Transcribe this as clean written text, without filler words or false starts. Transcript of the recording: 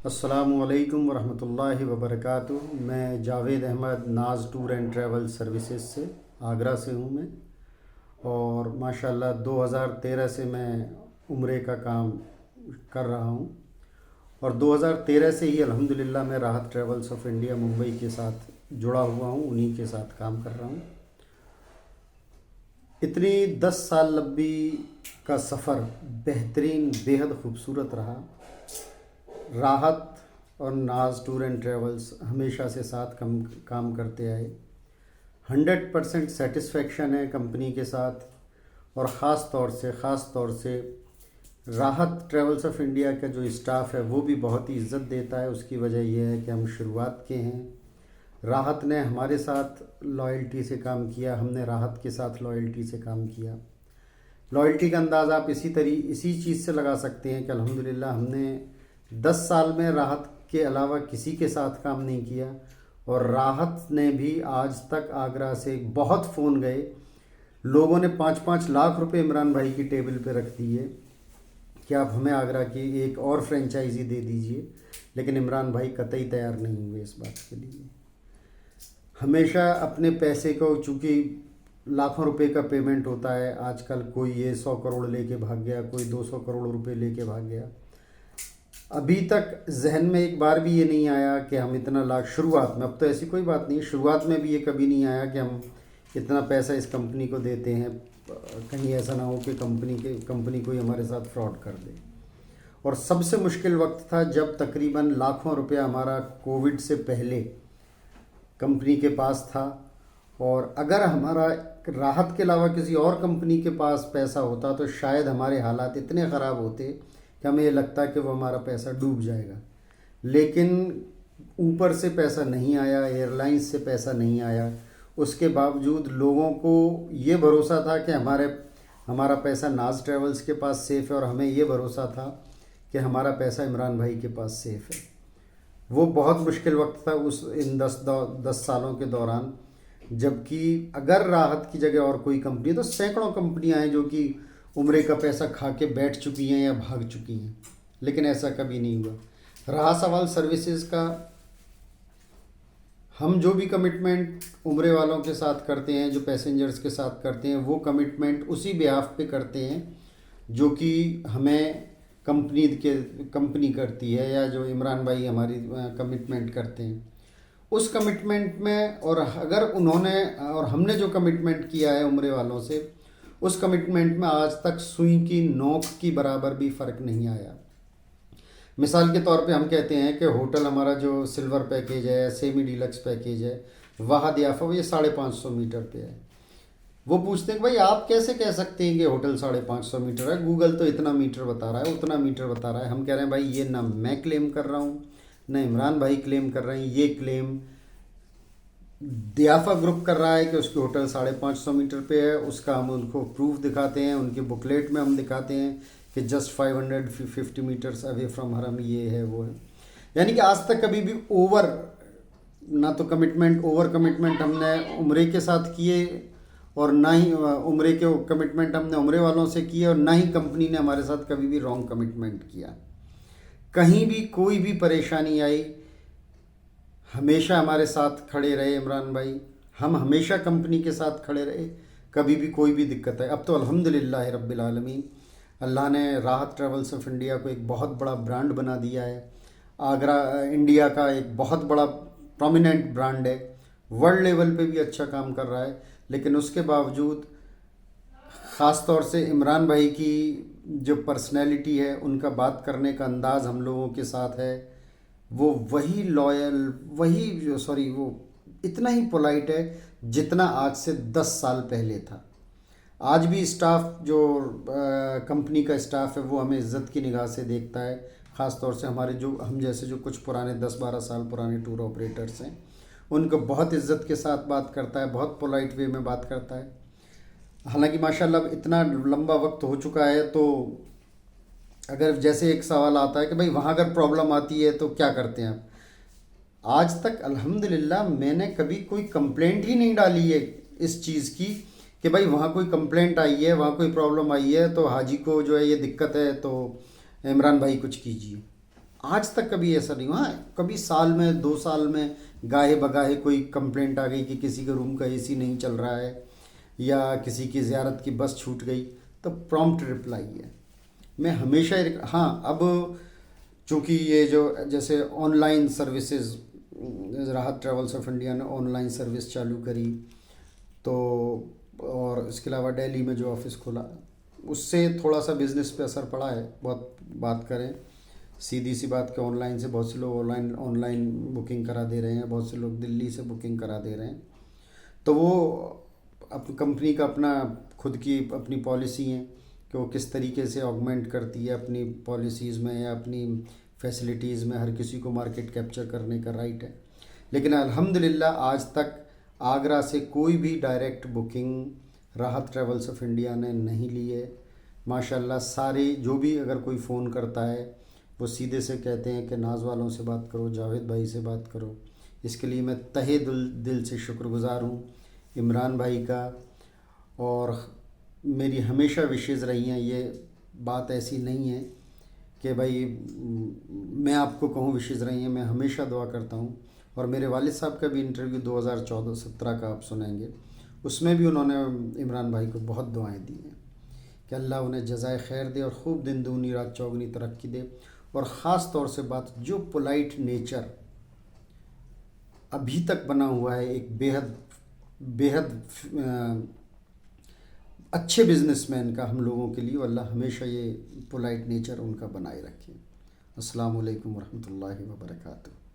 अस्सलामुअलैकुम वरहमतुल्लाहि वबरकातुहू। मैं जावेद अहमद नाज टूर एंड ट्रैवल सर्विसेज से आगरा से हूँ मैं। और माशाल्लाह 2013 से मैं उम्रे का काम कर रहा हूँ। और 2013 से ही अल्हम्दुलिल्लाह मैं राहत ट्रैवल्स ऑफ इंडिया मुंबई के साथ जुड़ा हुआ हूँ, उन्हीं के साथ काम कर रहा हूँ। इतनी 10 साल लंबी का सफ़र बेहतरीन बेहद खूबसूरत रहा। राहत और नाज टूर एंड ट्रैवल्स हमेशा से साथ काम करते आए। 100% सेटिस्फेक्शन है कंपनी के साथ। और ख़ास तौर से राहत ट्रैवल्स ऑफ इंडिया का जो स्टाफ है वो भी बहुत ही इज़्ज़त देता है। उसकी वजह यह है कि हम शुरुआत के हैं। राहत ने हमारे साथ लॉयल्टी से काम किया, हमने राहत के साथ लॉयल्टी से काम किया। लॉयल्टी का अंदाज़ आप इसी चीज़ से लगा सकते हैं कि अल्हम्दुलिल्लाह हमने 10 साल में राहत के अलावा किसी के साथ काम नहीं किया। और राहत ने भी आज तक आगरा से बहुत फ़ोन गए, लोगों ने 5-5 लाख रुपए इमरान भाई की टेबल पे रख दिए कि आप हमें आगरा की एक और फ्रेंचाइजी दे दीजिए, लेकिन इमरान भाई कतई तैयार नहीं हुए इस बात के लिए। हमेशा अपने पैसे को, चूँकि लाखों रुपए का पेमेंट होता है आजकल, कोई ये 100 करोड़ लेके भाग गया, कोई 200 करोड़ रुपए लेके भाग गया। अभी तक जहन में एक बार भी ये नहीं आया कि हम इतना लाख, शुरुआत में, अब तो ऐसी कोई बात नहीं, शुरुआत में भी ये कभी नहीं आया कि हम इतना पैसा इस कंपनी को देते हैं, कहीं ऐसा ना हो कि कंपनी कोई हमारे साथ फ्रॉड कर दे। और सबसे मुश्किल वक्त था जब तकरीबन लाखों रुपया हमारा कोविड से पहले कंपनी के पास था। और अगर हमारा राहत के अलावा किसी और कंपनी के पास पैसा होता तो शायद हमारे हालात इतने ख़राब होते कि हमें ये लगता कि वो हमारा पैसा डूब जाएगा। लेकिन ऊपर से पैसा नहीं आया, एयरलाइंस से पैसा नहीं आया, उसके बावजूद लोगों को ये भरोसा था कि हमारा पैसा नाज ट्रैवल्स के पास सेफ़ है, और हमें ये भरोसा था कि हमारा पैसा इमरान भाई के पास सेफ़ है। वो बहुत मुश्किल वक्त था इन 10 सालों के दौरान। जबकि अगर राहत की जगह और कोई कंपनी, तो सैकड़ों कंपनियां हैं जो कि उम्रे का पैसा खा के बैठ चुकी हैं या भाग चुकी हैं, लेकिन ऐसा कभी नहीं हुआ। रहा सवाल सर्विसेज का, हम जो भी कमिटमेंट उम्रे वालों के साथ करते हैं, जो पैसेंजर्स के साथ करते हैं, वो कमिटमेंट उसी बिहाफ पे करते हैं जो कि हमें कंपनी करती है, या जो इमरान भाई हमारी कमिटमेंट करते हैं उस कमिटमेंट में। और अगर उन्होंने और हमने जो कमिटमेंट किया है उम्रे वालों से, उस कमिटमेंट में आज तक सुई की नोक की बराबर भी फ़र्क नहीं आया। मिसाल के तौर पे हम कहते हैं कि होटल हमारा जो सिल्वर पैकेज है, सेमी डीलक्स पैकेज है, वाहद याफा, वो ये 550 मीटर पे है। वो पूछते हैं कि भाई आप कैसे कह सकते हैं कि होटल 550 मीटर है, गूगल तो इतना मीटर बता रहा है, उतना मीटर बता रहा है। हम कह रहे हैं भाई ये ना मैं क्लेम कर रहा हूँ, ना इमरान भाई क्लेम कर रहे हैं, ये क्लेम दियाफा ग्रुप कर रहा है कि उसकी होटल 550 मीटर पे है। उसका हम उनको प्रूफ दिखाते हैं, उनके बुकलेट में हम दिखाते हैं कि जस्ट 550 मीटर्स अवे फ्रॉम हरम, ये है वो है। यानी कि आज तक कभी भी ओवर कमिटमेंट हमने उम्रे के साथ किए, और ना ही उम्रे के कमिटमेंट हमने उम्रे वालों से किए, और ना ही कंपनी ने हमारे साथ कभी भी रॉन्ग कमिटमेंट किया। कहीं भी कोई भी परेशानी आई, हमेशा हमारे साथ खड़े रहे इमरान भाई, हम हमेशा कंपनी के साथ खड़े रहे, कभी भी कोई भी दिक्कत है। अब तो अल्हम्दुलिल्लाह रब्बिल आलमीन, अल्लाह ने राहत ट्रैवल्स ऑफ इंडिया को एक बहुत बड़ा ब्रांड बना दिया है। आगरा इंडिया का एक बहुत बड़ा प्रोमिनेंट ब्रांड है, वर्ल्ड लेवल पे भी अच्छा काम कर रहा है। लेकिन उसके बावजूद ख़ास तौर से इमरान भाई की जो पर्सनैलिटी है, उनका बात करने का अंदाज़ हम लोगों के साथ है, वो वही लॉयल, वो इतना ही पोलाइट है जितना आज से 10 साल पहले था। आज भी स्टाफ जो कंपनी का स्टाफ है वो हमें इज़्ज़त की निगाह से देखता है। ख़ास तौर से हम जैसे जो कुछ पुराने 10-12 साल पुराने टूर ऑपरेटर्स हैं, उनको बहुत इज़्ज़त के साथ बात करता है, बहुत पोलाइट वे में बात करता है। हालांकि माशाल्लाह इतना लंबा वक्त हो चुका है, तो अगर जैसे एक सवाल आता है कि भाई वहाँ अगर प्रॉब्लम आती है तो क्या करते हैं आप, आज तक अल्हम्दुलिल्लाह मैंने कभी कोई कंप्लेंट ही नहीं डाली है इस चीज़ की कि भाई वहाँ कोई कंप्लेंट आई है, वहाँ कोई प्रॉब्लम आई है, तो हाजी को जो है ये दिक्कत है, तो इमरान भाई कुछ कीजिए। आज तक कभी ऐसा नहीं हुआ। कभी साल में 2 साल में गाहे बगाहे कोई कंप्लेंट आ गई कि किसी के रूम का एसी नहीं चल रहा है या किसी की ज़ियारत की बस छूट गई, तो प्रॉम्प्ट रिप्लाई है। मैं हमेशा हाँ, अब चूँकि ये जो जैसे ऑनलाइन सर्विसेज, राहत ट्रेवल्स ऑफ इंडिया ने ऑनलाइन सर्विस चालू करी, तो और इसके अलावा दिल्ली में जो ऑफिस खोला, उससे थोड़ा सा बिज़नेस पे असर पड़ा है। बहुत बात करें सीधी सी बात कि ऑनलाइन से बहुत से लोग ऑनलाइन बुकिंग करा दे रहे हैं, बहुत से लोग दिल्ली से बुकिंग करा दे रहे हैं। तो वो अपनी कंपनी का अपना खुद की अपनी पॉलिसी है कि वो किस तरीके से ऑगमेंट करती है अपनी पॉलिसीज़ में या अपनी फैसिलिटीज़ में। हर किसी को मार्केट कैप्चर करने का राइट है। लेकिन अल्हम्दुलिल्लाह आज तक आगरा से कोई भी डायरेक्ट बुकिंग राहत ट्रेवल्स ऑफ इंडिया ने नहीं ली है। माशाल्लाह सारे जो भी अगर कोई फ़ोन करता है वो सीधे से कहते हैं कि नाज वालों से बात करो, जावेद भाई से बात करो। इसके लिए मैं तहे दिल से शुक्रगुज़ार हूँ इमरान भाई का। और मेरी हमेशा विशेज़ रही हैं, ये बात ऐसी नहीं है कि भाई मैं आपको कहूँ विशेज़ रही हैं, मैं हमेशा दुआ करता हूँ। और मेरे वालिद साहब का भी इंटरव्यू 2014-17 का आप सुनेंगे, उसमें भी उन्होंने इमरान भाई को बहुत दुआएं दी हैं कि अल्लाह उन्हें जज़ाए खैर दे और खूब दिन दूनी रात चौगनी तरक्की दे। और ख़ास तौर से बात, जो पोलाइट नेचर अभी तक बना हुआ है एक बेहद बेहद अच्छे बिजनेसमैन का हम लोगों के लिए, अल्लाह हमेशा ये पोलाइट नेचर उनका बनाए रखे। अस्सलाम वालेकुम रहमतुल्लाहि व बरकातहू।